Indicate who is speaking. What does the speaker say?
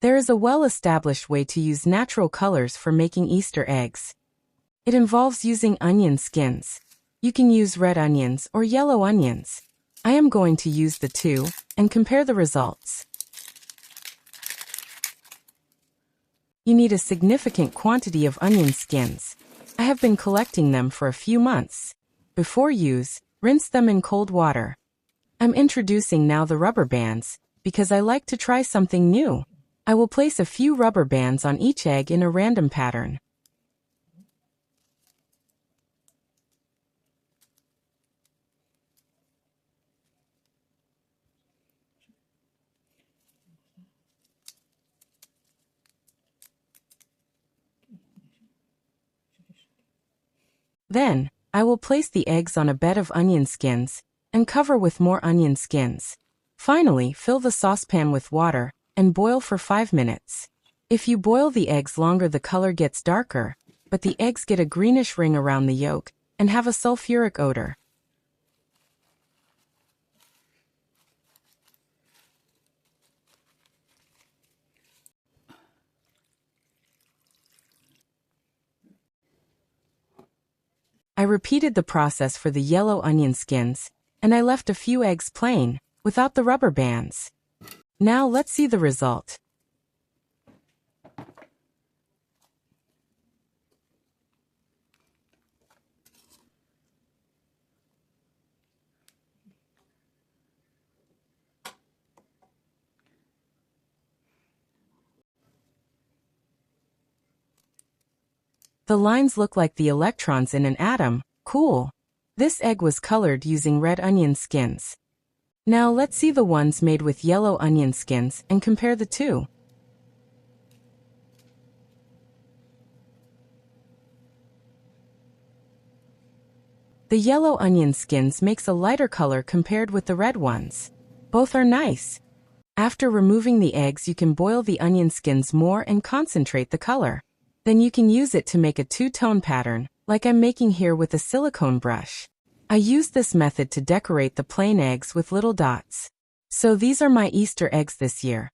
Speaker 1: There is a well-established way to use natural colors for making Easter eggs. It involves using onion skins. You can use red onions or yellow onions. I am going to use the two and compare the results. You need a significant quantity of onion skins. I have been collecting them for a few months. Before use, rinse them in cold water. I'm introducing now the rubber bands, because I like to try something new. I will place a few rubber bands on each egg in a random pattern. Then, I will place the eggs on a bed of onion skins and cover with more onion skins. Finally, fill the saucepan with water and boil for 5 minutes. If you boil the eggs longer, the color gets darker, but the eggs get a greenish ring around the yolk and have a sulfuric odor. I repeated the process for the yellow onion skins, and I left a few eggs plain, without the rubber bands. Now let's see the result. The lines look like the electrons in an atom. Cool. This egg was colored using red onion skins. Now let's see the ones made with yellow onion skins and compare the two. The yellow onion skins makes a lighter color compared with the red ones. Both are nice. After removing the eggs, you can boil the onion skins more and concentrate the color. Then you can use it to make a two-tone pattern, like I'm making here with a silicone brush. I use this method to decorate the plain eggs with little dots. So these are my Easter eggs this year.